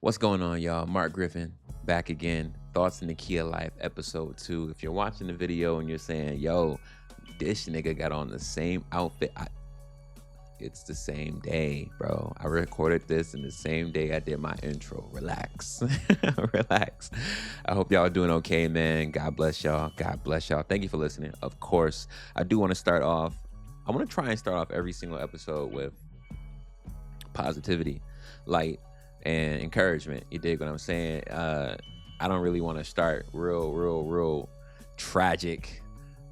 What's going on, y'all? Marc Griffin back again. Thoughts in the Key of Life, episode 2. If you're watching the video and you're saying, yo, this nigga got on the same outfit, it's the same day, bro. I recorded this in the same day I did my intro. Relax. Relax. I hope y'all are doing okay, man. God bless y'all. God bless y'all. Thank you for listening. Of course, I do want to start off. I want to try and start off every single episode with positivity, light, and encouragement. You dig what I'm saying? I don't really want to start real tragic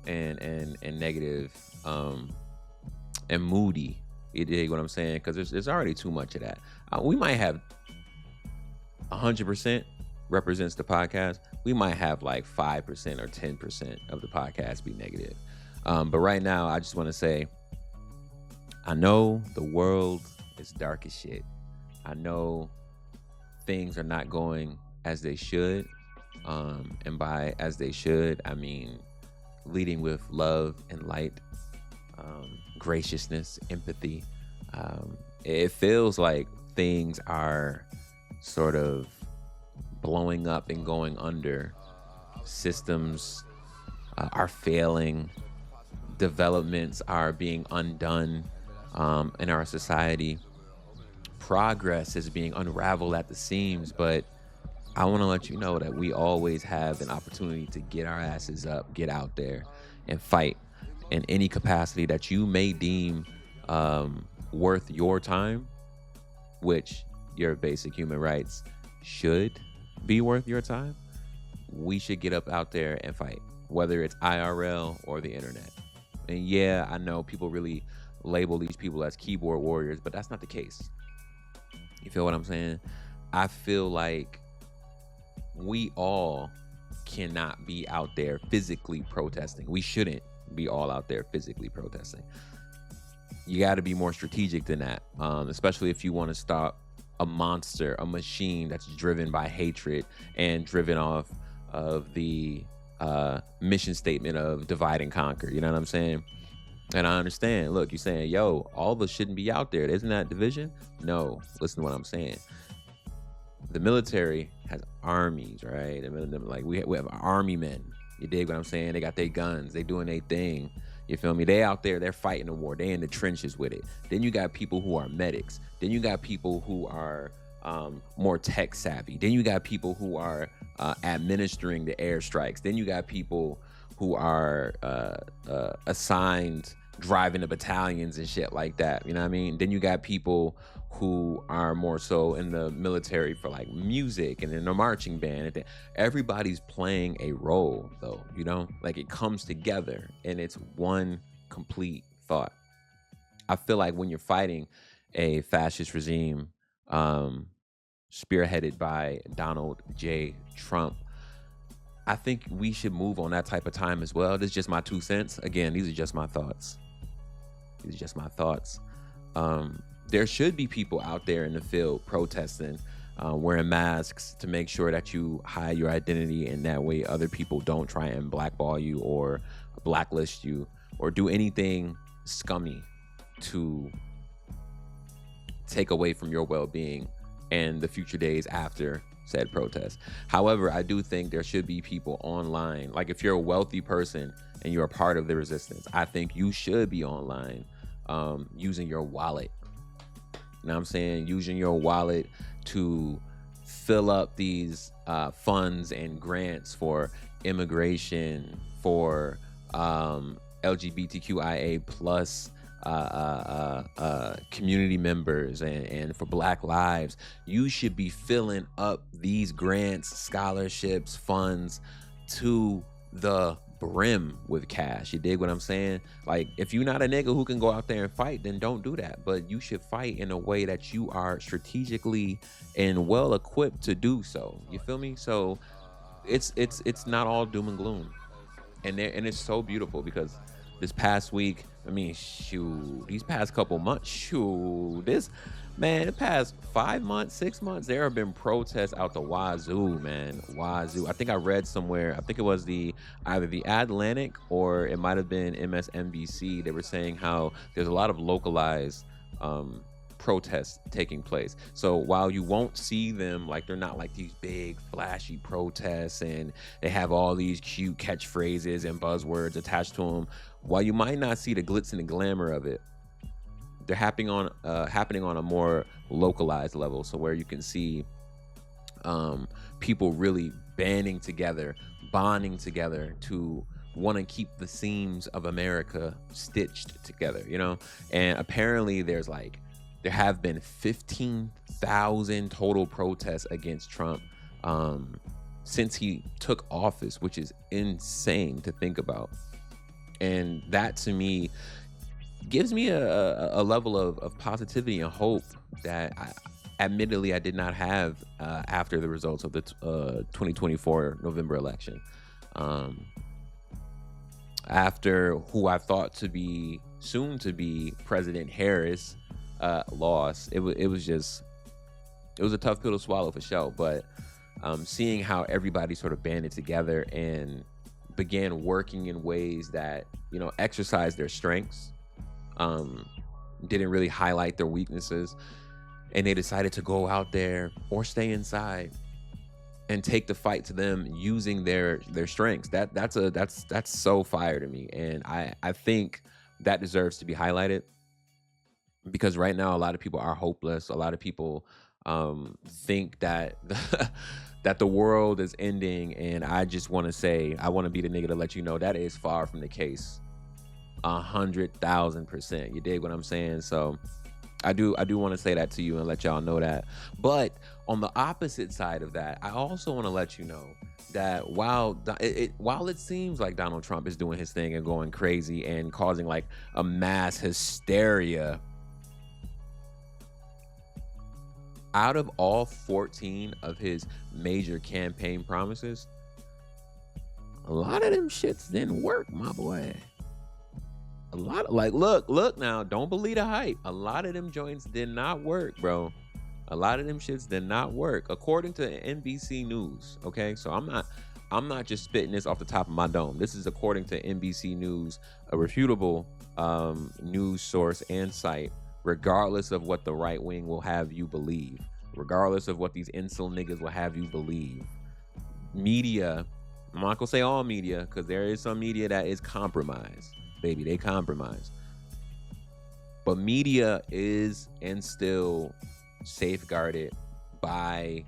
and negative and moody. You dig what I'm saying? Because there's already too much of that. We might have 100% represents the podcast. We might have like 5% or 10% of the podcast be negative. But right now, I just want to say, I know the world is dark as shit. I know things are not going as they should. And by as they should, I mean leading with love and light, graciousness, empathy. It feels like things are sort of blowing up and going under. Systems are failing. Developments are being undone in our society. Progress is being unraveled at the seams, but I want to let you know that we always have an opportunity to get our asses up, get out there, and fight in any capacity that you may deem worth your time, which your basic human rights should be worth your time. We should get up out there and fight, whether it's IRL or the internet. And yeah, I know people really label these people as keyboard warriors, but that's not the case. You feel what I'm saying? I feel like we all cannot be out there physically protesting. We shouldn't be all out there physically protesting. You got to be more strategic than that, especially if you want to stop a monster, a machine that's driven by hatred and driven off of the mission statement of divide and conquer. You know what I'm saying? And I understand. Look, you're saying, yo, all of us shouldn't be out there. Isn't that division? No. Listen to what I'm saying. The military has armies, right? Like we have army men. You dig what I'm saying? They got their guns. They doing their thing. You feel me? They out there. They're fighting the war. They in the trenches with it. Then you got people who are medics. Then you got people who are more tech savvy. Then you got people who are administering the airstrikes. Then you got people who are assigned driving the battalions and shit like that. You know what I mean? Then you got people who are more so in the military for like music and in the marching band. And everybody's playing a role though, you know? Like it comes together and it's one complete thought. I feel like when you're fighting a fascist regime spearheaded by Donald J. Trump, I think we should move on that type of time as well. This is just my 2 cents. Again, these are just my thoughts. These are just my thoughts. There should be people out there in the field protesting, wearing masks to make sure that you hide your identity, and that way other people don't try and blackball you or blacklist you or do anything scummy to take away from your well-being and the future days after said protest. However, I do think there should be people online. Like if you're a wealthy person and you're a part of the resistance, I think you should be online using your wallet. You know what I'm saying? Using your wallet to fill up these funds and grants for immigration, for LGBTQIA plus community members and for Black lives. You should be filling up these grants, scholarships, funds to the brim with cash. You dig what I'm saying? Like if you're not a nigga who can go out there and fight, then don't do that. But you should fight in a way that you are strategically and well equipped to do so. You feel me? So it's not all doom and gloom. And it's so beautiful because this past week, I mean, shoot, these past couple months, shoot, the past 5 months, 6 months, there have been protests out the wazoo, man, wazoo. I think I read somewhere, I think it was either the Atlantic or it might have been MSNBC. They were saying how there's a lot of localized protests taking place. So while you won't see them, like, they're not like these big flashy protests and they have all these cute catchphrases and buzzwords attached to them, while you might not see the glitz and the glamour of it, they're happening on a more localized level. So where you can see people really banding together, bonding together to want to keep the seams of America stitched together, And apparently there have been 15,000 total protests against Trump since he took office, which is insane to think about. And that, to me, gives me a level of positivity and hope that admittedly I did not have after the results of the 2024 November election. After who I thought to be soon to be President Harris lost, it was a tough pill to swallow for sure. But seeing how everybody sort of banded together and began working in ways that exercised their strengths, didn't really highlight their weaknesses, and they decided to go out there or stay inside and take the fight to them using their strengths. That's so fire to me, and I think that deserves to be highlighted, because right now a lot of people are hopeless. A lot of people think that that the world is ending, and I just want to say, I want to be the nigga to let you know that is far from the case. 100,000%. You dig what I'm saying? So I do want to say that to you and let y'all know that. But on the opposite side of that, I also want to let you know that while it seems like Donald Trump is doing his thing and going crazy and causing like a mass hysteria, out of all 14 of his major campaign promises, a lot of them shits didn't work, my boy. A lot of, like, look now, don't believe the hype. A lot of them joints did not work, bro. A lot of them shits did not work, according to NBC News. Okay, so I'm not just spitting this off the top of my dome. This is according to NBC News, a refutable news source and site, regardless of what the right wing will have you believe, regardless of what these incel niggas will have you believe. Media, I'm not gonna say all media, because there is some media that is compromised. Baby, they compromise. But media is and still safeguarded by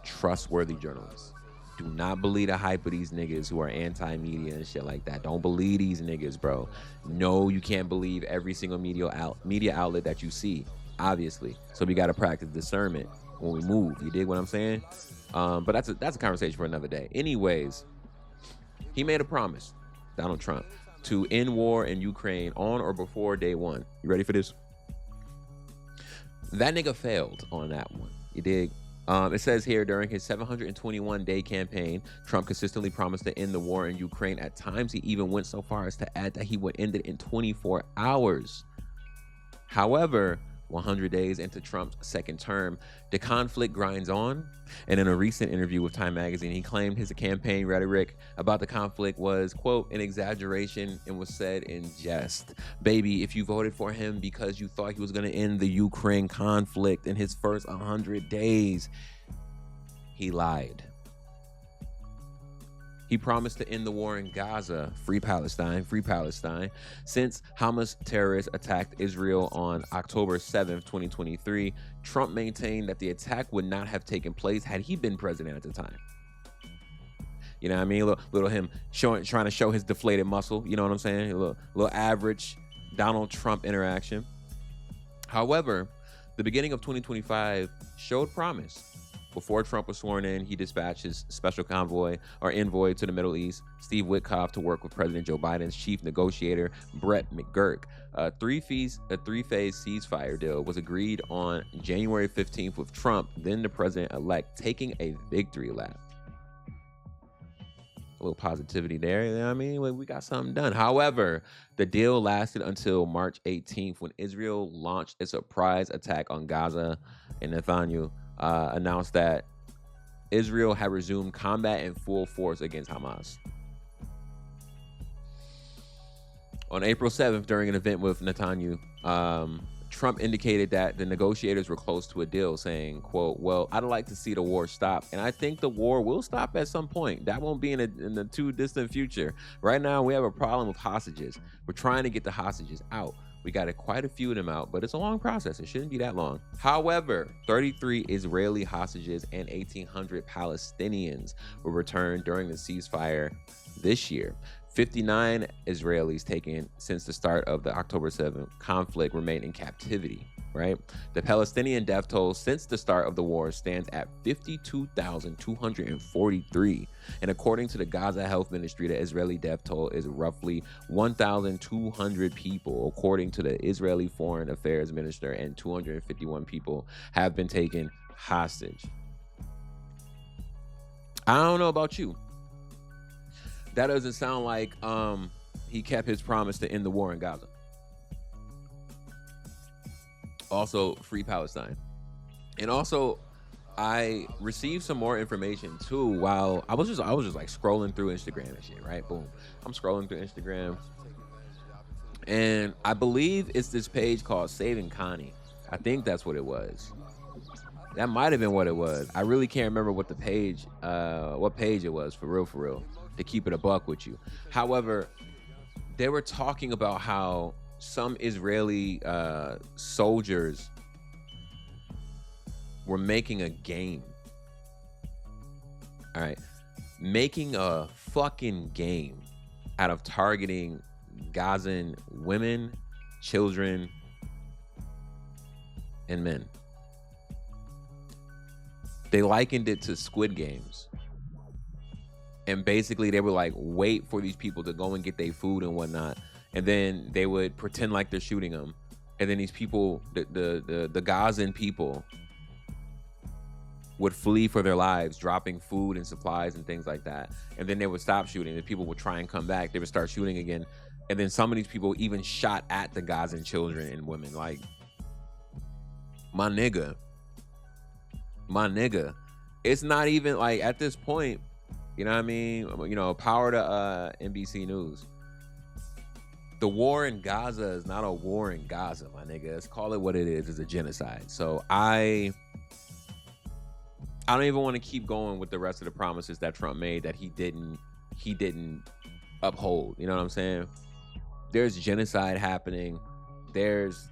trustworthy journalists. Do not believe the hype of these niggas who are anti-media and shit like that. Don't believe these niggas, bro. No, you can't believe every single media outlet that you see, obviously. So we got to practice discernment when we move. You dig what I'm saying? But that's a conversation for another day. Anyways, he made a promise, Donald Trump, to end war in Ukraine on or before day one. You ready for this? That nigga failed on that one. You dig? It says here, during his 721-day campaign, Trump consistently promised to end the war in Ukraine. At times, he even went so far as to add that he would end it in 24 hours. However, 100 days into Trump's second term, the conflict grinds on. And in a recent interview with Time magazine, he claimed his campaign rhetoric about the conflict was, quote, an exaggeration and was said in jest. Baby, if you voted for him because you thought he was going to end the Ukraine conflict in his first 100 days, he lied. He promised to end the war in Gaza, free Palestine, free Palestine. Since Hamas terrorists attacked Israel on October 7th, 2023, Trump maintained that the attack would not have taken place had he been president at the time. You know what I mean? Little him trying to show his deflated muscle. You know what I'm saying? A little average Donald Trump interaction. However, the beginning of 2025 showed promise. Before Trump was sworn in, he dispatched his special envoy to the Middle East, Steve Witkoff, to work with President Joe Biden's chief negotiator, Brett McGurk. A three-phase ceasefire deal was agreed on January 15th, with Trump, then the president-elect, taking a victory lap. A little positivity there, you know what I mean? We got something done. However, the deal lasted until March 18th, when Israel launched a surprise attack on Gaza, and Netanyahu announced that Israel had resumed combat in full force against Hamas. On April 7th, during an event with Netanyahu Trump indicated that the negotiators were close to a deal, saying, quote, well, I'd like to see the war stop. And I think the war will stop at some point. That won't be in the too distant future. Right now, we have a problem with hostages. We're trying to get the hostages out. We got quite a few of them out, but it's a long process. It shouldn't be that long. However, 33 Israeli hostages and 1,800 Palestinians were returned during the ceasefire this year. 59 Israelis taken since the start of the October 7th conflict remain in captivity, right? The Palestinian death toll since the start of the war stands at 52,243. And according to the Gaza Health Ministry, the Israeli death toll is roughly 1,200 people, according to the Israeli Foreign Affairs Minister, and 251 people have been taken hostage. I don't know about you. That doesn't sound like he kept his promise to end the war in Gaza. Also, free Palestine. And also, I received some more information too while I was just like scrolling through Instagram and shit, right? Boom. I'm scrolling through Instagram. And I believe it's this page called Saving Connie. I think that's what it was. That might have been what it was. I really can't remember what page it was, for real, to keep it a buck with you. However, they were talking about how some Israeli soldiers were making a game. All right. Making a fucking game out of targeting Gazan women, children, and men. They likened it to Squid Games. And basically they were like, wait for these people to go and get their food and whatnot. And then they would pretend like they're shooting them. And then these people, the Gazan people, would flee for their lives, dropping food and supplies and things like that. And then they would stop shooting. The people would try and come back. They would start shooting again. And then some of these people even shot at the Gazan children and women. Like, my nigga. It's not even like, at this point, you know what I mean? You know, power to NBC News. The war in Gaza is not a war in Gaza, my nigga. Let's call it what it is. It's a genocide. So I don't even want to keep going with the rest of the promises that Trump made that he didn't uphold. You know what I'm saying? There's genocide happening. There's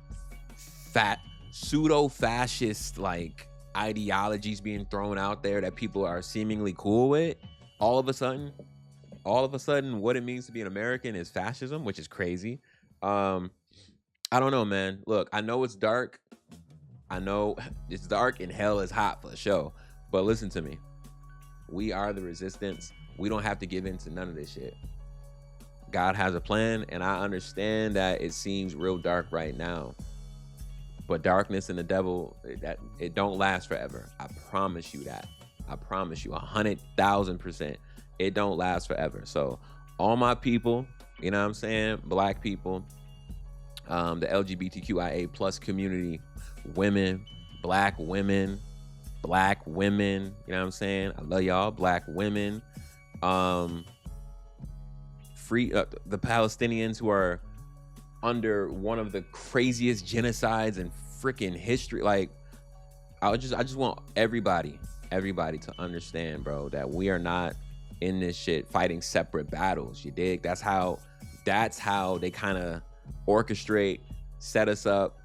pseudo-fascist like ideologies being thrown out there that people are seemingly cool with. All of a sudden, what it means to be an American is fascism, which is crazy. I don't know, man. Look, I know it's dark. I know it's dark and hell is hot for sure. But listen to me. We are the resistance. We don't have to give in to none of this shit. God has a plan, and I understand that it seems real dark right now. But darkness and the devil, it don't last forever. I promise you that. I promise you 100,000%. It don't last forever. So all my people, you know what I'm saying? Black people, the LGBTQIA plus community, women, black women, you know what I'm saying? I love y'all, black women, free the Palestinians who are under one of the craziest genocides in freaking history. Like, I just want everybody to understand, bro, that we are not in this shit fighting separate battles. You dig? That's how they kind of orchestrate, set us up,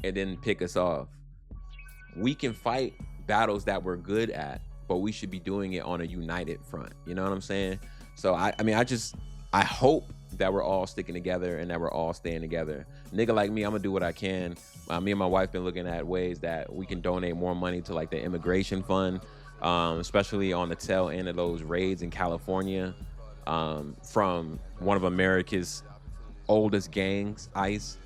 and then pick us off. We can fight battles that we're good at, but we should be doing it on a united front. You know what I'm saying? So I hope that we're all sticking together and that we're all staying together. Nigga like me, I'm gonna do what I can. Me and my wife been looking at ways that we can donate more money to like the immigration fund, especially on the tail end of those raids in California, from one of America's oldest gangs, ICE.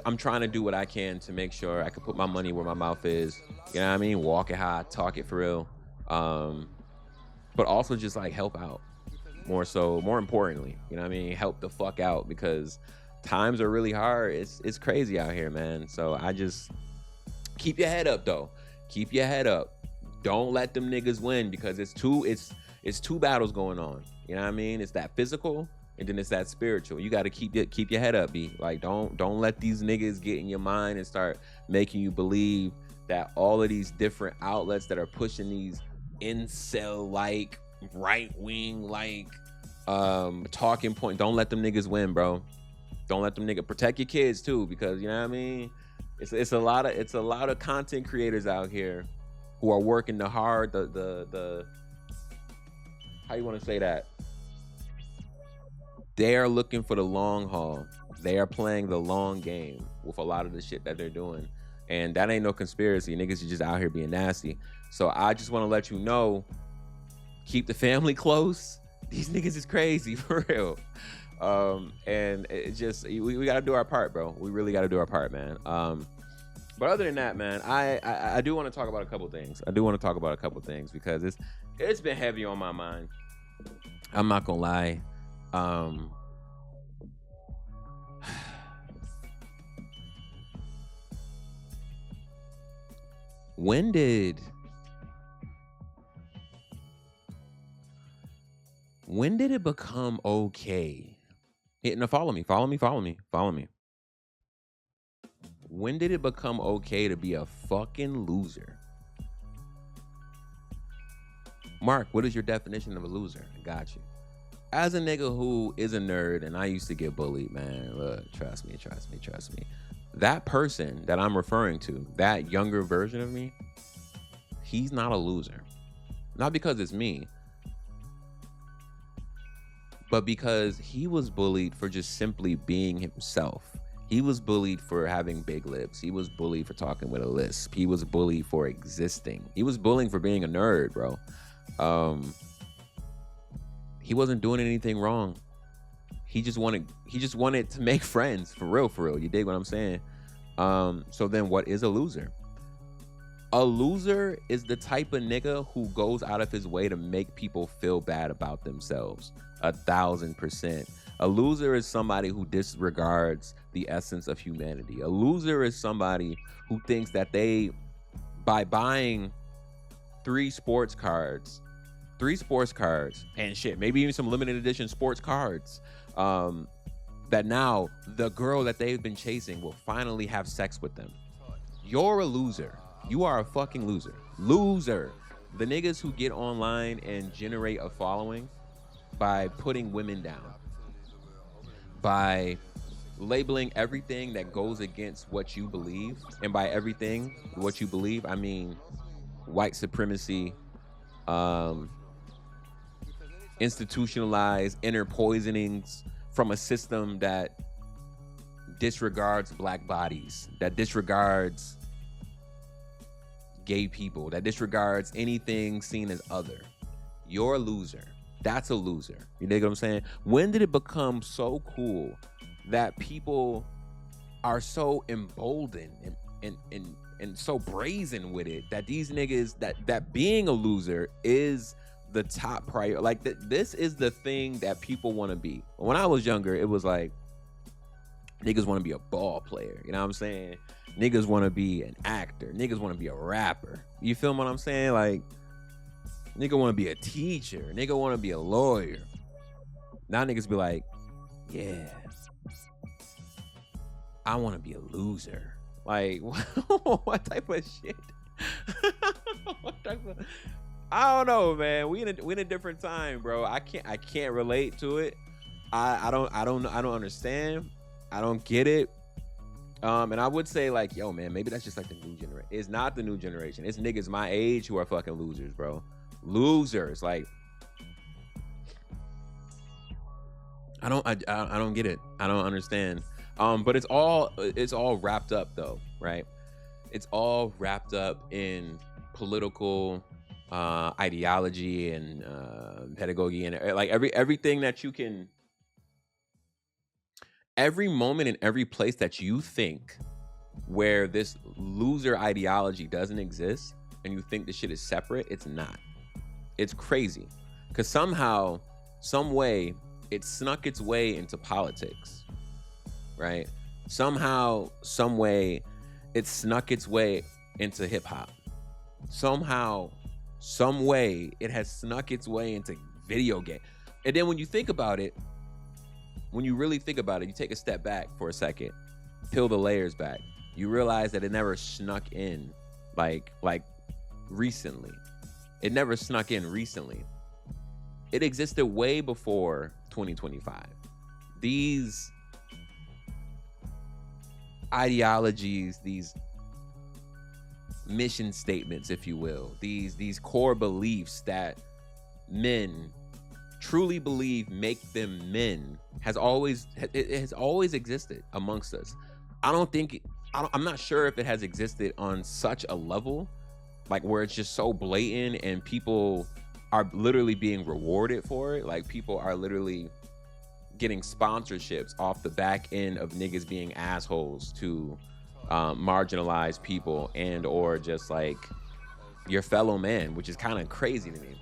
I'm trying to do what I can to make sure I can put my money where my mouth is. You know what I mean? Walk it high, talk it for real. But also just like help out. More importantly, you know what I mean? Help the fuck out, because times are really hard. It's crazy out here, man. So I just keep your head up though. Keep your head up. Don't let them niggas win, because it's two battles going on. You know what I mean? It's that physical And then it's that spiritual. You got to keep your head up, B. Like, don't let these niggas get in your mind and start making you believe that all of these different outlets that are pushing these incel like right wing like talking point. Don't let them niggas win, bro. Don't let them niggas. Protect your kids too, because you know what I mean. It's a lot of content creators out here who are working the hard the how you want to say that. They are looking for the long haul. They are playing the long game with a lot of the shit that they're doing. And that ain't no conspiracy. Niggas are just out here being nasty. So I just want to let you know, keep the family close. These niggas is crazy, for real. And it just, we got to do our part, bro. We really got to do our part, man. But other than that, man, I do want to talk about a couple things. Because it's been heavy on my mind. I'm not going to lie. When did it become okay? Now follow me. When did it become okay to be a fucking loser? Mark, what is your definition of a loser? I got you. As a nigga who is a nerd, and I used to get bullied, man, look, trust me. That person that I'm referring to, that younger version of me, he's not a loser. Not because it's me, but because he was bullied for just simply being himself. He was bullied for having big lips. He was bullied for talking with a lisp. He was bullied for existing. He was bullying for being a nerd, bro. He wasn't doing anything wrong. He just wanted to make friends, for real. You dig what I'm saying? So then what is a loser? A loser is the type of nigga who goes out of his way to make people feel bad about themselves. 1,000%. A loser is somebody who disregards the essence of humanity. A loser is somebody who thinks that by buying three sports cards and shit, maybe even some limited edition sports cards, that now the girl that they've been chasing will finally have sex with them. You're a loser. You are a fucking loser. The niggas who get online and generate a following by putting women down, by labeling everything that goes against what you believe, and by everything what you believe, I mean white supremacy, institutionalized inner poisonings from a system that disregards black bodies, that disregards gay people, that disregards anything seen as other. You're a loser. That's a loser. You dig what I'm saying? When did it become so cool that people are so emboldened and so brazen with it, that these niggas, that being a loser is the top priority? Like, this is the thing that people want to be. When I was younger, it was like, niggas want to be a ball player. You know what I'm saying? Niggas want to be an actor. Niggas want to be a rapper. You feel what I'm saying? Like, nigga want to be a teacher. Nigga want to be a lawyer. Now niggas be like, yeah, I want to be a loser. Like, what type of shit? I don't know, man. We in a different time, bro. I can't relate to it. I don't understand. I don't get it. And I would say, like, yo, man, maybe that's just like the new generation. It's not the new generation. It's niggas my age who are fucking losers, bro. Losers. Like, I don't get it. I don't understand. But it's all wrapped up though, right? It's all wrapped up in political ideology and pedagogy, and like everything that you can. Every moment and every place that you think where this loser ideology doesn't exist and you think this shit is separate, it's not. It's crazy. Because somehow, some way, it snuck its way into politics, right? Somehow, some way, it snuck its way into hip hop. Somehow, some way, it has snuck its way into video game. And then when you think about it, when you really think about it, you take a step back for a second, peel the layers back, you realize that it never snuck in like recently. It never snuck in recently. It existed way before 2025. These ideologies, these mission statements, if you will, these core beliefs that men truly believe make them men has always existed amongst us. I'm not sure if it has existed on such a level, like where it's just so blatant and people are literally being rewarded for it. Like people are literally getting sponsorships off the back end of niggas being assholes to marginalized people and or just like your fellow man, which is kind of crazy to me.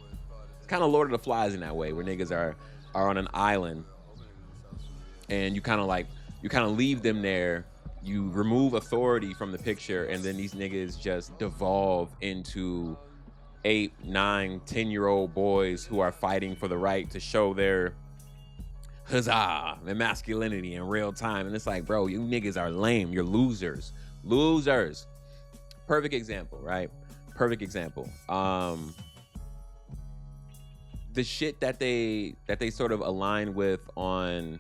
It's kind of Lord of the Flies in that way, where niggas are on an island and you kind of leave them there. You remove authority from the picture, and then these niggas just devolve into 8, 9, 10-year-old boys who are fighting for the right to show their huzzah and masculinity in real time. And it's like, bro, you niggas are lame. You're losers. Losers. Perfect example, right? Perfect example. The shit that they sort of align with on.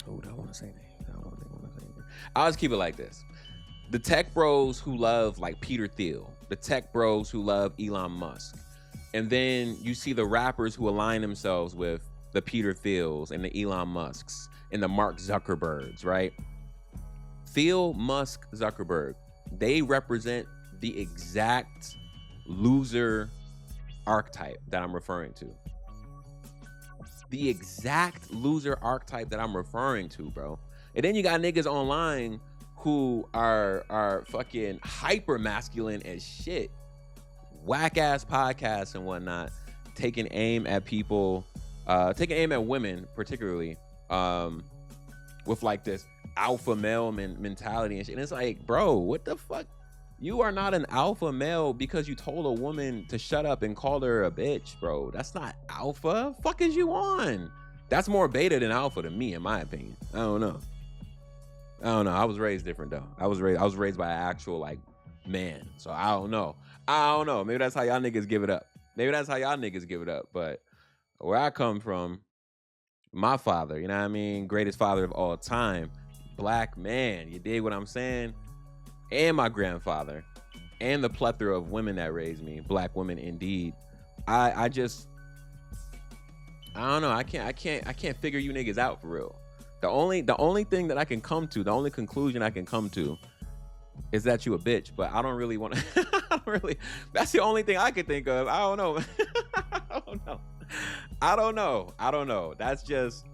Oh, I don't want to say names. I'll just keep it like this. The tech bros who love like Peter Thiel, the tech bros who love Elon Musk. And then you see the rappers who align themselves with the Peter Thiels and the Elon Musks and the Mark Zuckerbergs, right? Thiel, Musk, Zuckerberg, they represent the exact loser archetype that I'm referring to. The exact loser archetype that I'm referring to, bro. And then you got niggas online who are fucking hyper masculine as shit. Whack ass podcasts and whatnot, taking aim at people, taking aim at women particularly, with like this alpha male mentality and shit. And it's like, bro, what the fuck? You are not an alpha male because you told a woman to shut up and called her a bitch, bro. That's not alpha. Fuck is you on? That's more beta than alpha to me, in my opinion. I don't know. I was raised different though. I was raised by an actual like man. So I don't know. Maybe that's how y'all niggas give it up. But where I come from, my father, you know what I mean? Greatest father of all time, black man. You dig what I'm saying? And my grandfather, and the plethora of women that raised me, black women indeed. I don't know. I can't figure you niggas out for real. The only thing that I can come to, the only conclusion I can come to is that you a bitch, but I don't really want to. That's the only thing I can think of. I don't know. I don't know. That's just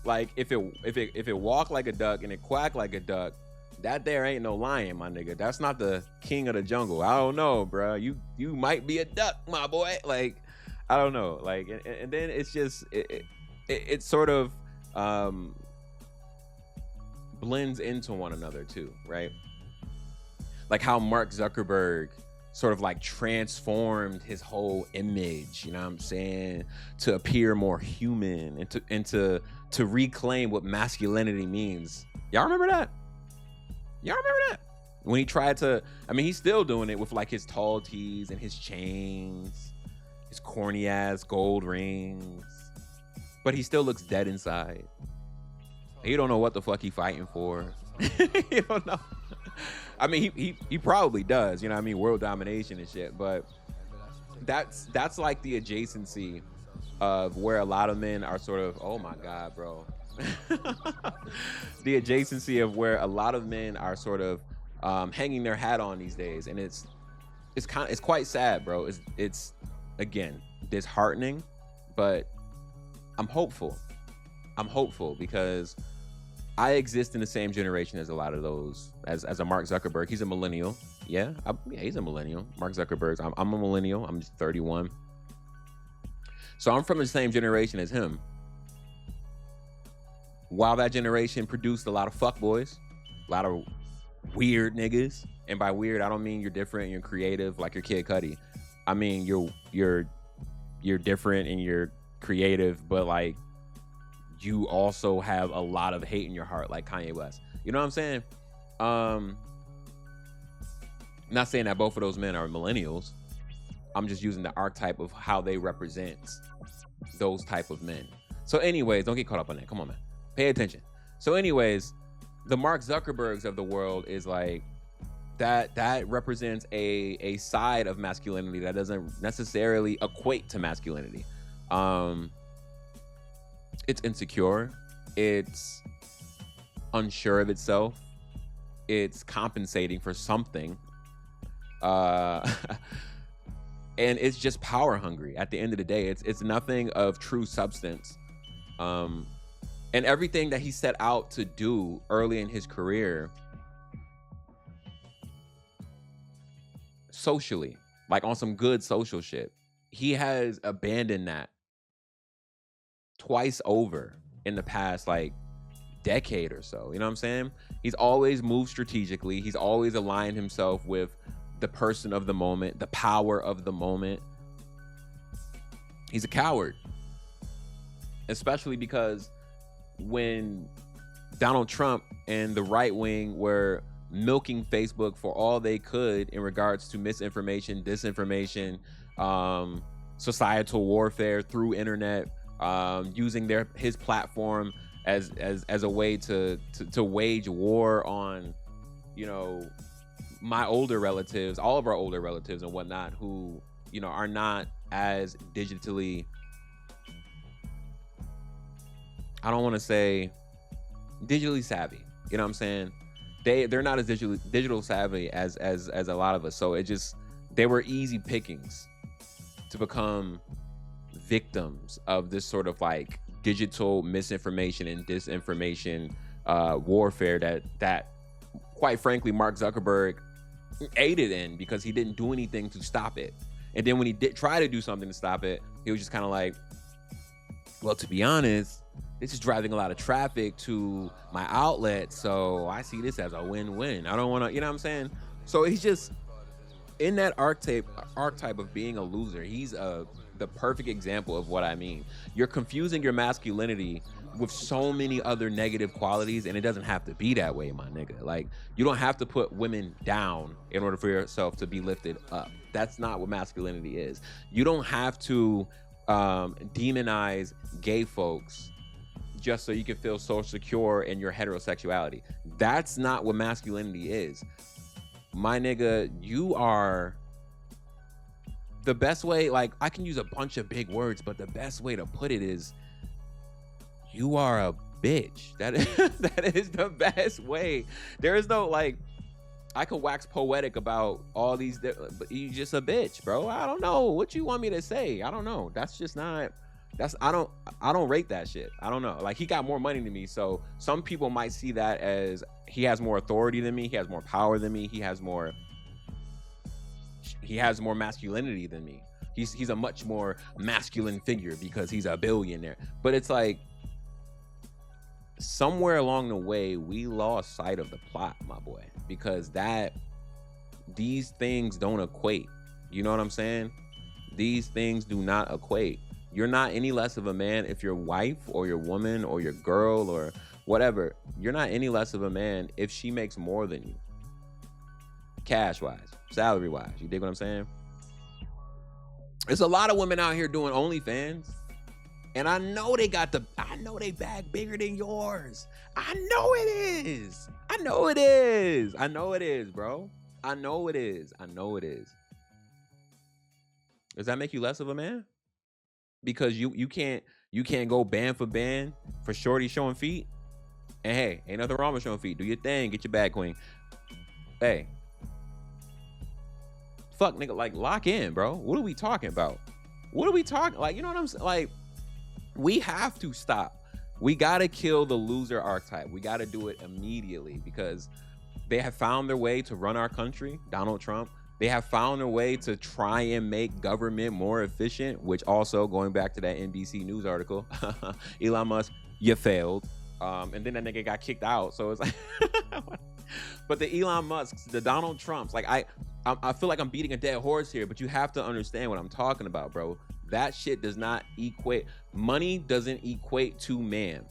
like if it walk like a duck and it quack like a duck, that there ain't no lion, my nigga. That's not the king of the jungle. I don't know, bro. You might be a duck, my boy. Like, I don't know. Like, and then it's just it sort of blends into one another too, right? Like how Mark Zuckerberg sort of like transformed his whole image, you know what I'm saying, to appear more human and to reclaim what masculinity means. Y'all remember that? When he tried to, I mean, he's still doing it with like his tall tees and his chains, his corny ass gold rings, but he still looks dead inside. You don't know what the fuck he fighting for. You don't know. I mean, he probably does, you know what I mean, world domination and shit, but that's like the adjacency of where a lot of men are sort of, oh my God, bro. The adjacency of where a lot of men are sort of hanging their hat on these days, and it's quite sad, bro. It's again disheartening, but I'm hopeful because I exist in the same generation as a lot of those, as a Mark Zuckerberg. He's a millennial. Yeah, he's a millennial. Mark Zuckerberg. I'm a millennial. I'm just 31. So I'm from the same generation as him. While that generation produced a lot of fuckboys, a lot of weird niggas, and by weird I don't mean you're different, you're creative like your Kid Cudi. I mean you're different and you're creative, but like you also have a lot of hate in your heart, like Kanye West. You know what I'm saying? Not saying that both of those men are millennials. I'm just using the archetype of how they represent those type of men. So anyways, don't get caught up on that. Come on, man. Pay attention. So anyways, the Mark Zuckerbergs of the world is like, that represents a side of masculinity that doesn't necessarily equate to masculinity. It's insecure. It's unsure of itself. It's compensating for something. And it's just power hungry. At the end of the day, it's nothing of true substance. And everything that he set out to do early in his career, socially, like on some good social shit, he has abandoned that twice over in the past like decade or so. You know what I'm saying? He's always moved strategically. He's always aligned himself with the person of the moment, the power of the moment. He's a coward, especially because when Donald Trump and the right wing were milking Facebook for all they could in regards to misinformation, disinformation, societal warfare through internet, using his platform as a way to wage war on, you know, my older relatives, all of our older relatives and whatnot, who, you know, are not as digitally, I don't want to say digitally savvy. You know what I'm saying? They're not as digital savvy as a lot of us. So they were easy pickings to become victims of this sort of like digital misinformation and disinformation warfare that quite frankly Mark Zuckerberg aided in, because he didn't do anything to stop it. And then when he did try to do something to stop it, he was just kind of like, well, to be honest, this is driving a lot of traffic to my outlet, so I see this as a win-win. I don't want to, you know what I'm saying? So he's just in that archetype of being a loser. He's the perfect example of what I mean. You're confusing your masculinity with so many other negative qualities, and it doesn't have to be that way, my nigga. Like, you don't have to put women down in order for yourself to be lifted up. That's not what masculinity is. You don't have to demonize gay folks just so you can feel so secure in your heterosexuality. That's not what masculinity is. My nigga, you are the best way, like, I can use a bunch of big words, but the best way to put it is you are a bitch. That is the best way. There is no, like, I could wax poetic about all these, but you just a bitch, bro. I don't know what you want me to say. I don't know. That's just not, I don't rate that shit. I don't know. Like, he got more money than me, so some people might see that as he has more authority than me, he has more power than me, he has more masculinity than me. He's a much more masculine figure because he's a billionaire. But it's like, somewhere along the way we lost sight of the plot, my boy, because these things don't equate. You know what I'm saying? These things do not equate. You're not any less of a man if your wife or your woman or your girl or whatever, you're not any less of a man if she makes more than you, cash wise, salary wise. You dig what I'm saying? There's a lot of women out here doing OnlyFans, and I know they bag bigger than yours. I know it is. I know it is, bro. I know it is. Does that make you less of a man? Because you can't go band for band for shorty showing feet? And hey, ain't nothing wrong with showing feet. Do your thing. Get your bag, queen. Hey. Fuck, nigga, like, lock in, bro. What are we talking about? Like, you know what I'm saying? Like, we have to stop. We gotta kill the loser archetype. We gotta do it immediately, because they have found their way to run our country. Donald Trump. They have found a way to try and make government more efficient, which also, going back to that NBC News article, Elon Musk, you failed. And then that nigga got kicked out. So it's like, but the Elon Musks, the Donald Trumps, like, I feel like I'm beating a dead horse here, but you have to understand what I'm talking about, bro. That shit does not equate. Money doesn't equate to man.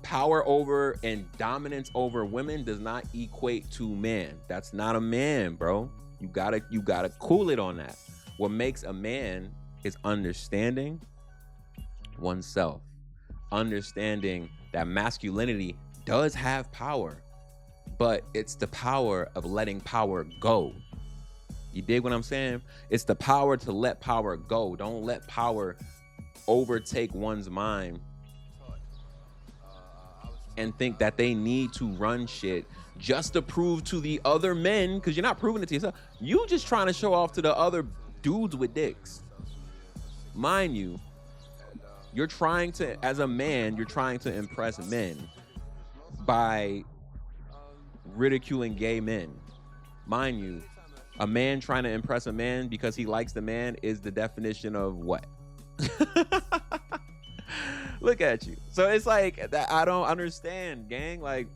Power over and dominance over women does not equate to man. That's not a man, bro. You gotta cool it on that. What makes a man is understanding oneself, understanding that masculinity does have power, but it's the power of letting power go. You dig what I'm saying? It's the power to let power go. Don't let power overtake one's mind and think that they need to run shit just to prove to the other men, because you're not proving it to yourself. You just trying to show off to the other dudes with dicks. Mind you, you're trying to, as a man, you're trying to impress men by ridiculing gay men. Mind you, a man trying to impress a man because he likes the man is the definition of what? Look at you. So it's like that. I don't understand, gang. Like,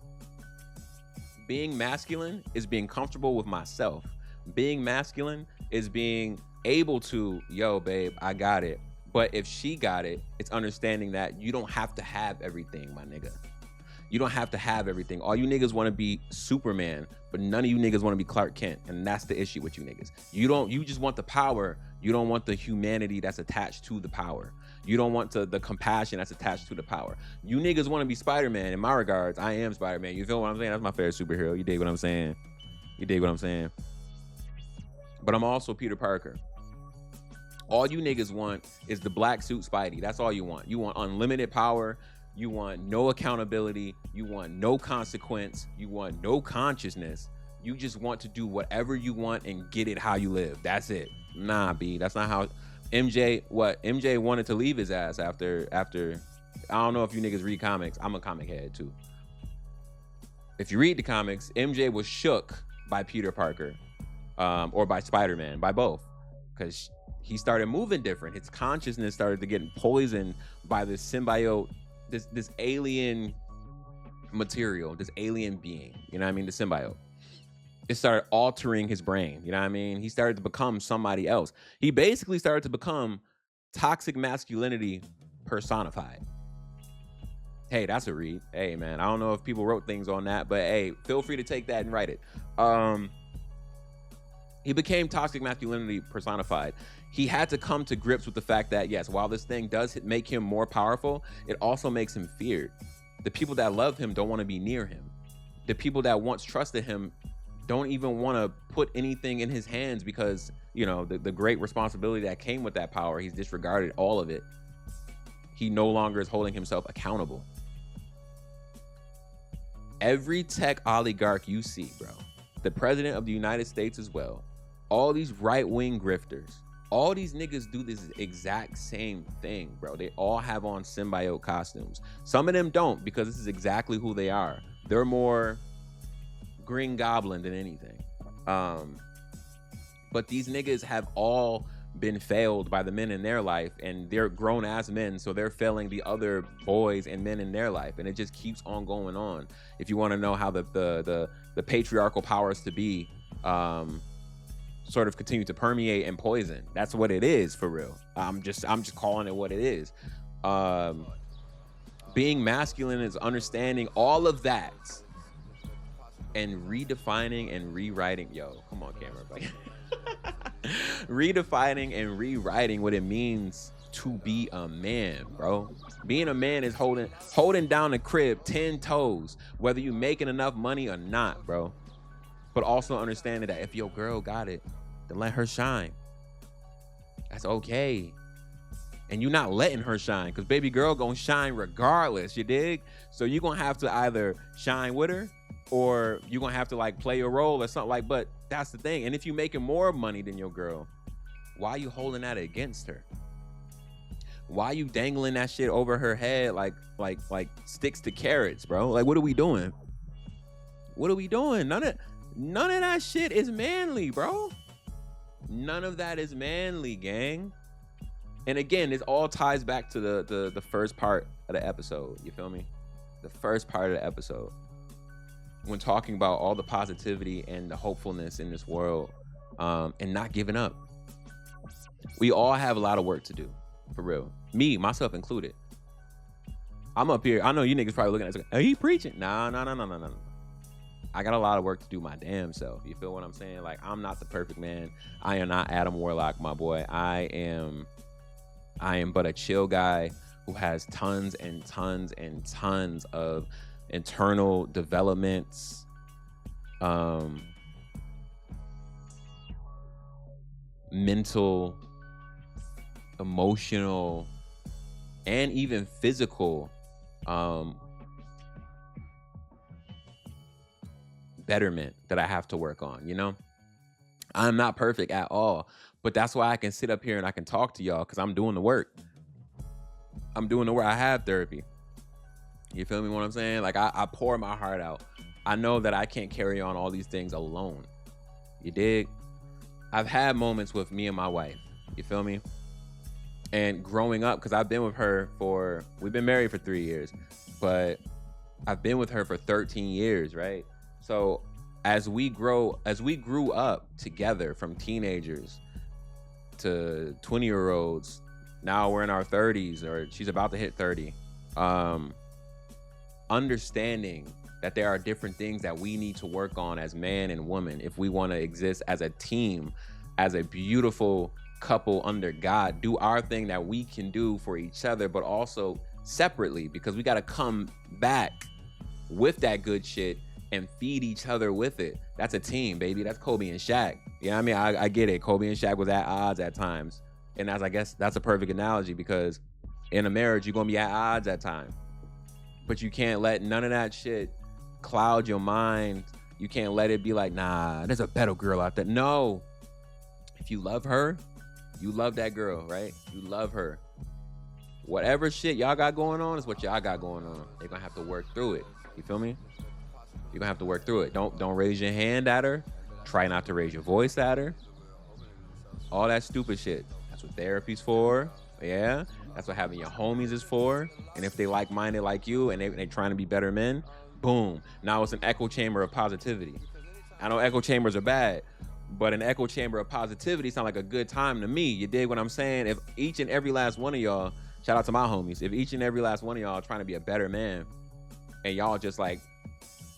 being masculine is being comfortable with myself. Being masculine is being able to, yo, babe, I got it. But if she got it, it's understanding that you don't have to have everything, my nigga. You don't have to have everything. All you niggas want to be Superman, but none of you niggas want to be Clark Kent. And that's the issue with you niggas. You just want the power. You don't want the humanity that's attached to the power. You don't want the compassion that's attached to the power. You niggas want to be Spider-Man. In my regards, I am Spider-Man. You feel what I'm saying? That's my favorite superhero. You dig what I'm saying? You dig what I'm saying? But I'm also Peter Parker. All you niggas want is the black suit Spidey. That's all you want. You want unlimited power. You want no accountability. You want no consequence. You want no consciousness. You just want to do whatever you want and get it how you live. That's it. Nah, B. That's not how MJ wanted to leave his ass after I don't know if you niggas read comics. I'm a comic head too. If you read the comics, MJ was shook by Peter Parker, or by Spider-Man, by both, because he started moving different. His consciousness started to get poisoned by this symbiote, this alien material, this alien being, you know what I mean? The symbiote. It started altering his brain, you know what I mean? He started to become somebody else. He basically started to become toxic masculinity personified. Hey, that's a read. Hey, man, I don't know if people wrote things on that, but hey, feel free to take that and write it. He became toxic masculinity personified. He had to come to grips with the fact that, yes, while this thing does make him more powerful, it also makes him feared. The people that love him don't want to be near him. The people that once trusted him don't even want to put anything in his hands because, you know, the great responsibility that came with that power, he's disregarded all of it. He no longer is holding himself accountable. Every tech oligarch you see, bro, the president of the United States as well, all these right-wing grifters, all these niggas do this exact same thing, bro. They all have on symbiote costumes. Some of them don't, because this is exactly who they are. They're more Green Goblin than anything. But these niggas have all been failed by the men in their life, and they're grown ass men, so they're failing the other boys and men in their life, and it just keeps on going on. If you want to know how the patriarchal powers to be sort of continue to permeate and poison, that's what it is for real. I'm just calling it what it is. Being masculine is understanding all of that and redefining and rewriting. Yo, come on, camera, buddy. Redefining and rewriting what it means to be a man, bro. Being a man is holding down the crib 10 toes, whether you making enough money or not, bro. But also understanding that if your girl got it, then let her shine. That's okay. And you're not letting her shine, because baby girl gonna shine regardless, you dig? So you're gonna have to either shine with her, or you're gonna have to like play a role or something like. But that's the thing. And if you're making more money than your girl, why are you holding that against her? Why are you dangling that shit over her head like sticks to carrots, bro? Like, what are we doing? What are we doing? None of that shit is manly, bro. None of that is manly, gang. And again, this all ties back to the first part of the episode. You feel me? The first part of the episode, when talking about all the positivity and the hopefulness in this world, and not giving up. We all have a lot of work to do, for real. Me, myself included. I'm up here. I know you niggas probably looking at it. Are you preaching? No. I got a lot of work to do my damn self. You feel what I'm saying? Like, I'm not the perfect man. I am not Adam Warlock, my boy. I am but a chill guy who has tons and tons and tons of internal developments, mental, emotional, and even physical betterment that I have to work on, you know? I'm not perfect at all, but that's why I can sit up here and I can talk to y'all, because I'm doing the work. I'm doing the work. I have therapy. You feel me what I'm saying? Like, I pour my heart out. I know that I can't carry on all these things alone. You dig? I've had moments with me and my wife. You feel me? And growing up, because I've been with her we've been married for 3 years, but I've been with her for 13 years, right? So as we grew up together, from teenagers to 20-year-olds, now we're in our 30s, or she's about to hit 30. Understanding that there are different things that we need to work on as man and woman if we want to exist as a team, as a beautiful couple under God, do our thing that we can do for each other, but also separately, because we got to come back with that good shit and feed each other with it. That's a team, baby. That's Kobe and Shaq. You know what I mean? I get it. Kobe and Shaq was at odds at times. And I guess that's a perfect analogy, because in a marriage, you're going to be at odds at times. But you can't let none of that shit cloud your mind. You can't let it be like, nah, there's a better girl out there. No. If you love her, you love that girl, right? You love her. Whatever shit y'all got going on is what y'all got going on. They're going to have to work through it. You feel me? You're going to have to work through it. Don't raise your hand at her. Try not to raise your voice at her. All that stupid shit. That's what therapy's for. Yeah. That's what having your homies is for. And if they like-minded like you and they trying to be better men, boom. Now it's an echo chamber of positivity. I know echo chambers are bad, but an echo chamber of positivity sound like a good time to me. You dig what I'm saying? If each and every last one of y'all, shout out to my homies, if each and every last one of y'all trying to be a better man, and y'all just like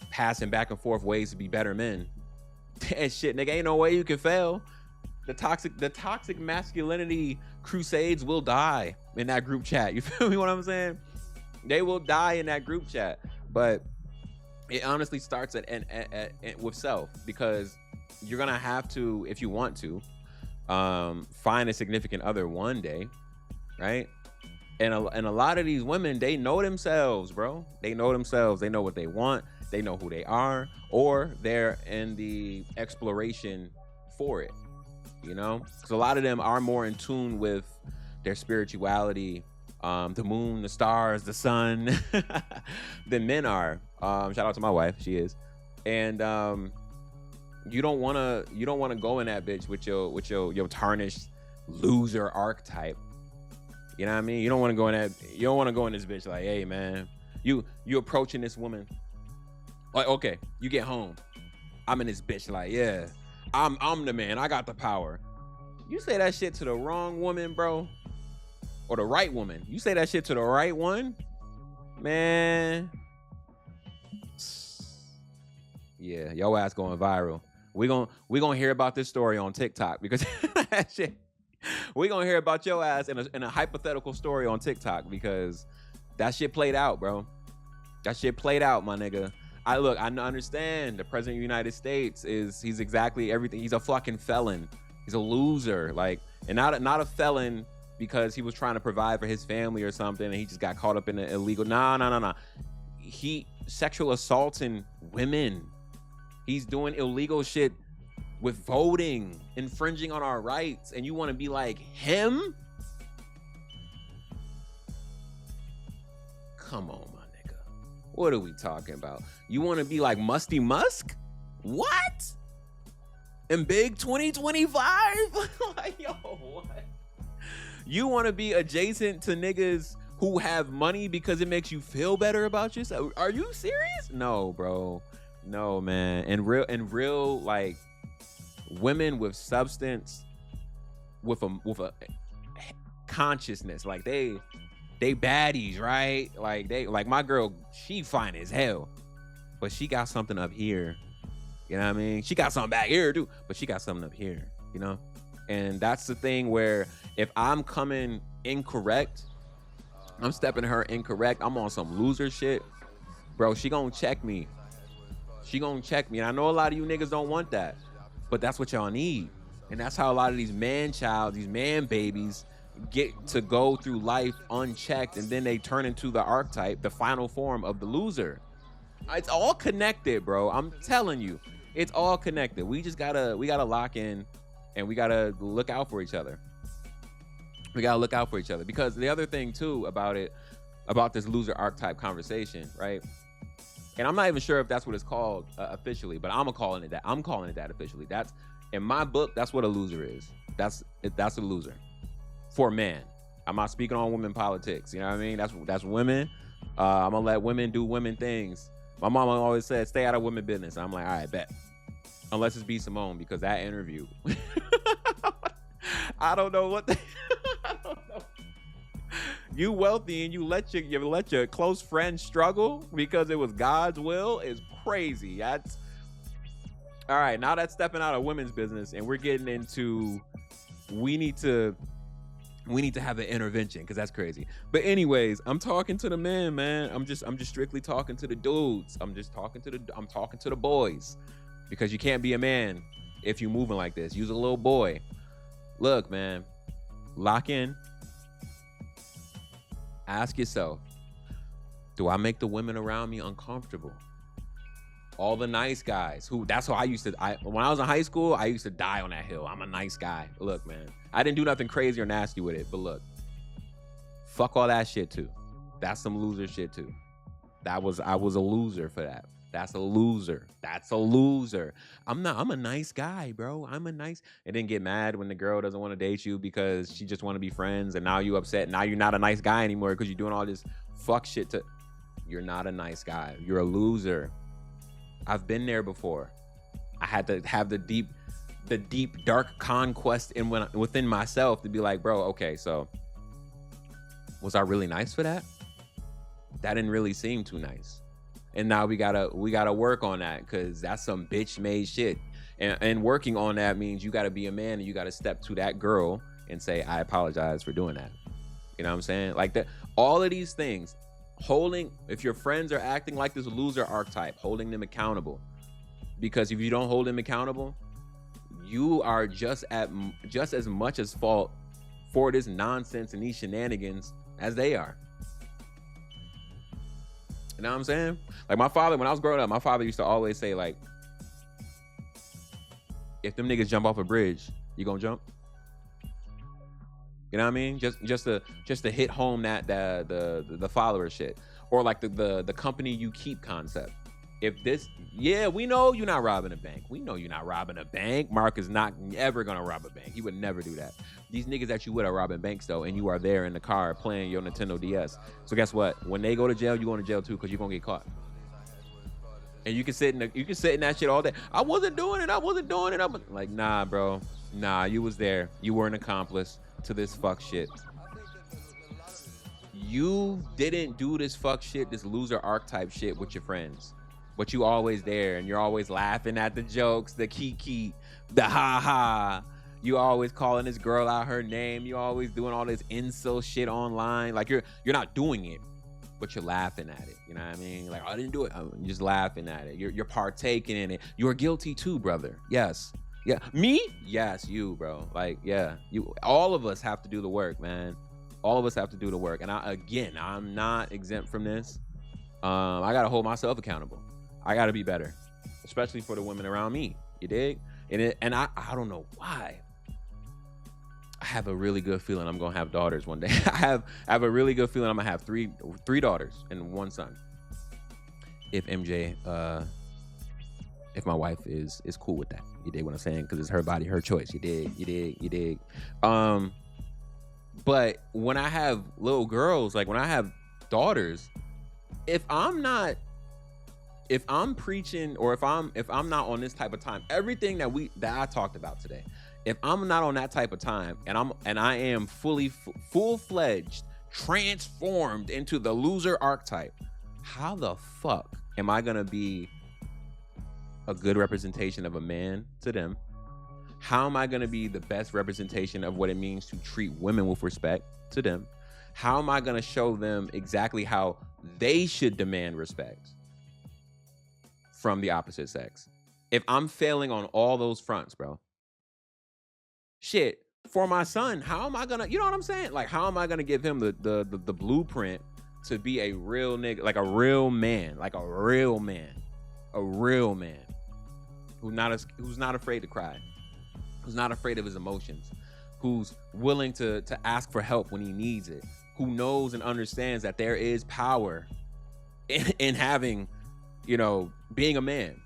passing back and forth ways to be better men, and shit, nigga, ain't no way you can fail. The toxic masculinity crusades will die in that group chat. You feel me what I'm saying? They will die in that group chat. But it honestly starts with self, because you're gonna have to, if you want to, find a significant other one day, right? And a lot of these women, they know themselves, bro. They know themselves. They know what they want. They know who they are, or they're in the exploration for it, you know? Because a lot of them are more in tune with their spirituality, the moon, the stars, the sun, than men are. Shout out to my wife, she is. And you don't wanna go in that bitch with your tarnished loser archetype. You know what I mean? You don't want to go in this bitch like, hey man, you approaching this woman. Like, okay, you get home. I'm in this bitch like, yeah, I'm the man. I got the power. You say that shit to the wrong woman, bro, or the right woman. You say that shit to the right one, man. Yeah, your ass going viral. We gonna hear about this story on TikTok, because that shit. We gonna hear about your ass in a hypothetical story on TikTok, because that shit played out, bro. That shit played out, my nigga. I understand the president of the United States he's exactly everything. He's a fucking felon. He's a loser, like, and not a felon because he was trying to provide for his family or something, and he just got caught up in the illegal. Nah. He sexual assaulting women. He's doing illegal shit with voting, infringing on our rights, and you want to be like him? Come on, my nigga. What are we talking about? You want to be like Musty Musk? What? In big 2025? Like, yo, what? You want to be adjacent to niggas who have money because it makes you feel better about yourself? Are you serious? No, bro. No, man. And real, like, women with substance with a consciousness. Like they baddies, right? Like my girl, she fine as hell, but she got something up here. You know what I mean? She got something back here too, but she got something up here, you know? And that's the thing where if I'm coming incorrect, I'm stepping her incorrect, I'm on some loser shit, bro, she gonna check me. She gonna check me. And I know a lot of you niggas don't want that, but that's what y'all need. And that's how a lot of these these man babies get to go through life unchecked, and then they turn into the archetype, the final form of the loser. It's all connected, bro. I'm telling you, it's all connected. We gotta lock in, and we gotta look out for each other. We gotta look out for each other, because the other thing too about this loser archetype conversation, right? And I'm not even sure if that's what it's called officially, but I'm calling it that. I'm calling it that officially. That's, in my book, that's what a loser is. That's a loser for men. I'm not speaking on women politics. You know what I mean? That's women. I'm gonna let women do women things. My mama always said, stay out of women business. I'm like, all right, bet. Unless it's B. Simone, because that interview, I don't know what I don't know. You wealthy and you let your close friend struggle because it was God's will is crazy. That's all right. Now that's stepping out of women's business, and we're getting into we need to have an intervention, because that's crazy. But anyways, I'm talking to the men, man. I'm just strictly talking to the dudes. I'm talking to the boys, because you can't be a man if you're moving like this. You're a little boy. Look, man, lock in. Ask yourself, do I make the women around me uncomfortable? All the nice guys that's how when I was in high school, I used to die on that hill. I'm a nice guy. Look, man, I didn't do nothing crazy or nasty with it, but look, fuck all that shit too. That's some loser shit too. I was a loser for that. That's a loser. I'm a nice guy, bro. I'm a nice, and then get mad when the girl doesn't want to date you because she just want to be friends, and now you upset. Now you're not a nice guy anymore because you're doing all this fuck shit you're not a nice guy. You're a loser. I've been there before. I had to have the deep dark conquest within myself to be like, bro, okay, so was I really nice for that? That didn't really seem too nice. And now we gotta work on that, because that's some bitch made shit. And working on that means you gotta be a man, and you gotta step to that girl and say, I apologize for doing that. You know what I'm saying? Like that, all of these things, if your friends are acting like this loser archetype, holding them accountable. Because if you don't hold them accountable, you are just as much as fault for this nonsense and these shenanigans as they are. You know what I'm saying? Like my father, when I was growing up, my father used to always say, like, if them niggas jump off a bridge, you gonna jump? You know what I mean? Just to hit home that the follower shit, or like the company you keep concept. We know you're not robbing a bank. We know you're not robbing a bank. Mark is not ever gonna rob a bank. He would never do that. These niggas that you with are robbing banks though, and you are there in the car playing your Nintendo DS. So guess what? When they go to jail, you going to jail too, because you're gonna get caught. And you can sit in that shit all day. I wasn't doing it. I'm like, nah, bro. Nah, you was there. You were an accomplice to this fuck shit. You didn't do this fuck shit, this loser archetype shit with your friends. But you always there, and you're always laughing at the jokes, the kiki, the ha-ha. You always calling this girl out her name. You always doing all this incel shit online. Like you're not doing it, but you're laughing at it. You know what I mean? Like, I didn't do it. I'm just laughing at it. You're partaking in it. You're guilty too, brother. Yes. Yeah. Me? Yes, you, bro. Like, yeah. You. All of us have to do the work, man. All of us have to do the work. And I'm not exempt from this. I gotta hold myself accountable. I gotta be better, especially for the women around me. You dig? And I don't know why. I have a really good feeling I'm gonna have daughters one day. I have a really good feeling I'm gonna have three daughters and one son. If MJ, if my wife is cool with that, you dig what I'm saying? Because it's her body, her choice. You dig. But when I have little girls, like when I have daughters, if I'm preaching, or if I'm not on this type of time, everything that I talked about today, If I'm not on that type of time and I am full-fledged transformed into the loser archetype, how the fuck am I gonna be a good representation of a man to them? How am I gonna be the best representation of what it means to treat women with respect to them? How am I gonna show them exactly how they should demand respect from the opposite sex if I'm failing on all those fronts, bro? Shit, for my son, how am I gonna, you know what I'm saying? Like, how am I gonna give him the blueprint to be a real nigga, like a real man, who's not afraid to cry, who's not afraid of his emotions, who's willing to ask for help when he needs it, who knows and understands that there is power in having, you know, being a man,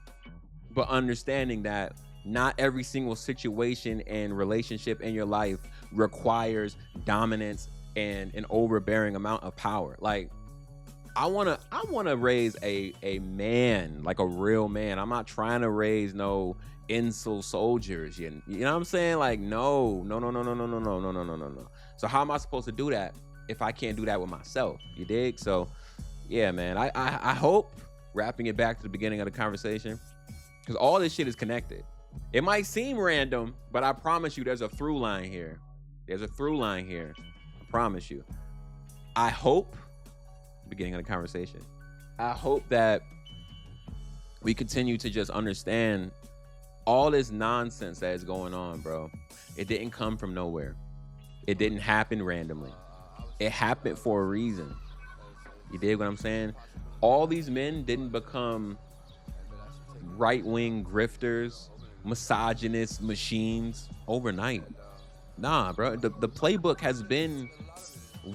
but understanding that not every single situation and relationship in your life requires dominance and an overbearing amount of power. Like, I wanna raise a man, like a real man. I'm not trying to raise no incel soldiers. You know what I'm saying? Like, no. So how am I supposed to do that if I can't do that with myself? You dig? So yeah, man. I hope, wrapping it back to the beginning of the conversation, because all this shit is connected. It might seem random, but I promise you there's a through line here. I promise you. I hope, beginning of the conversation, I hope that we continue to just understand all this nonsense that is going on, bro. It didn't come from nowhere. It didn't happen randomly. It happened for a reason. You dig what I'm saying? All these men didn't become right-wing grifters, misogynist machines overnight. Nah, bro. The playbook has been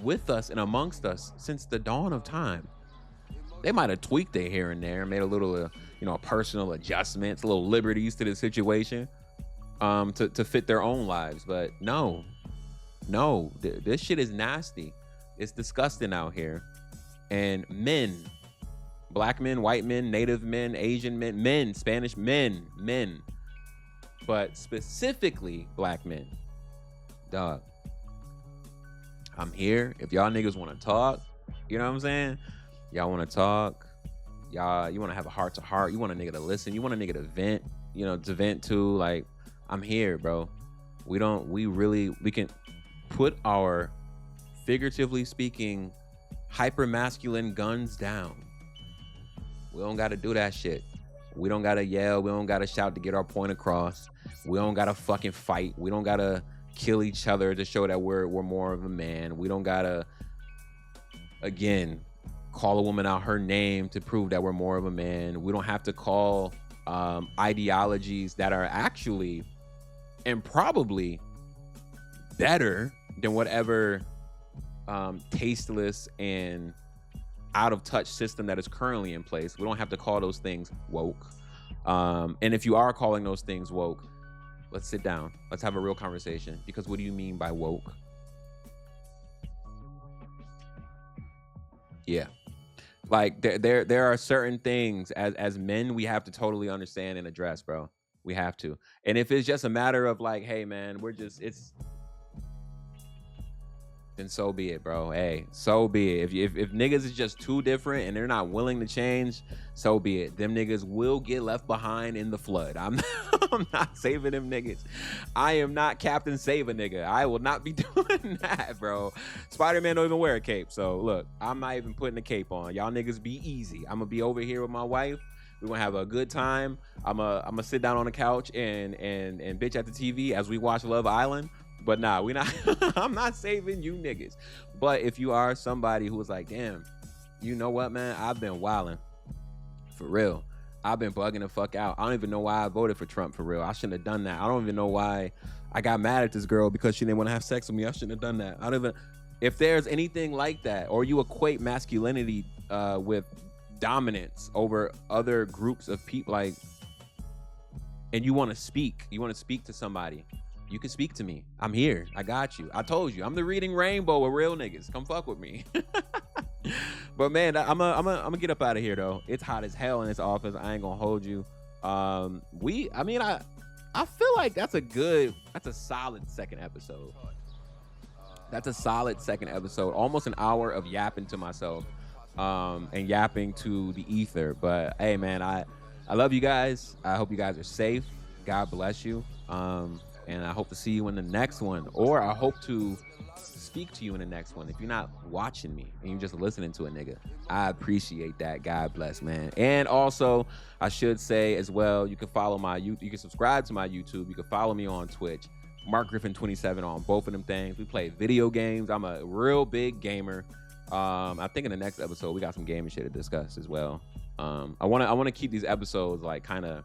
with us and amongst us since the dawn of time. They might have tweaked it here and there, made a little, personal adjustments, little liberties to the situation, to fit their own lives. But no, this shit is nasty. It's disgusting out here. And men, black men, white men, native men, Asian men, Spanish men, but specifically black men, dog. I'm here. If y'all niggas want to talk, you know what I'm saying? Y'all want to talk. Y'all, you want to have a heart to heart. You want a nigga to listen. You want a nigga to vent, to vent to. Like, I'm here, bro. We can put our, figuratively speaking, hyper masculine guns down. We don't got to do that shit. We don't got to yell. We don't got to shout to get our point across. We don't got to fucking fight. We don't got to kill each other to show that we're more of a man. We don't got to, again, call a woman out her name to prove that we're more of a man. We don't have to call ideologies that are actually and probably better than whatever tasteless and out of touch system that is currently in place. We don't have to call those things woke. And if you are calling those things woke, let's sit down. Let's have a real conversation. Because what do you mean by woke? Yeah. Like there are certain things as men we have to totally understand and address, bro. We have to. And if it's just a matter of like, hey man, then so be it, bro. Hey, so be it. If niggas is just too different and they're not willing to change, so be it. Them niggas will get left behind in the flood. I'm not saving them niggas. I am not Captain Save a Nigga. I will not be doing that, bro. Spider-Man don't even wear a cape. So look, I'm not even putting a cape on. Y'all niggas be easy. I'm gonna be over here with my wife. We're gonna have a good time. I'm gonna sit down on the couch and bitch at the TV as we watch Love Island. But nah, I'm not saving you niggas. But if you are somebody who was like, damn, you know what, man? I've been wilding. For real. I've been bugging the fuck out. I don't even know why I voted for Trump, for real. I shouldn't have done that. I don't even know why I got mad at this girl because she didn't want to have sex with me. I shouldn't have done that. If there's anything like that, or you equate masculinity with dominance over other groups of people, like, and you want to speak to somebody, you can speak to me. I'm here. I got you. I told you. I'm the reading rainbow of real niggas. Come fuck with me. But man, I'm gonna get up out of here though. It's hot as hell in this office. I ain't gonna hold you. I I feel like that's a solid second episode. That's a solid second episode. Almost an hour of yapping to myself, and yapping to the ether. But hey, man, I love you guys. I hope you guys are safe. God bless you. And I hope to see you in the next one, or I hope to speak to you in the next one. If you're not watching me and you're just listening to a nigga, I appreciate that. God bless, man. And also, I should say as well, you can follow you can subscribe to my YouTube. You can follow me on Twitch, Marc Griffin 27 on both of them things. We play video games. I'm a real big gamer. I think in the next episode we got some gaming shit to discuss as well. I want to keep these episodes like kind of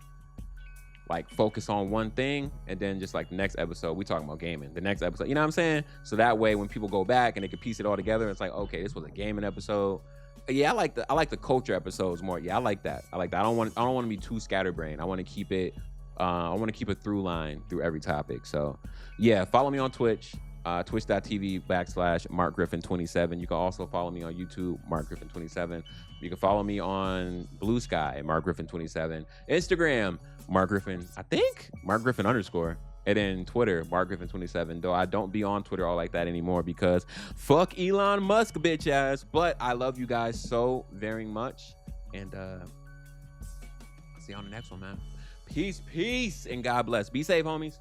like focus on one thing, and then just like the next episode we talking about gaming. The next episode, you know what I'm saying? So that way when people go back and they can piece it all together, it's like, okay, this was a gaming episode. Yeah, I like the culture episodes more. Yeah, I like that. I don't want to be too scatterbrained. I want to keep it through line through every topic. So yeah, follow me on Twitch, twitch.tv/Marc Griffin 27. You can also follow me on YouTube, Marc Griffin 27. You can follow me on Blue Sky, Marc Griffin 27. Instagram, Marc Griffin, I think Marc Griffin _. And then Twitter, Marc Griffin 27. Though I don't be on Twitter all like that anymore because fuck Elon Musk, bitch ass. But I love you guys so very much. And I'll see you on the next one, man. Peace, and God bless. Be safe, homies.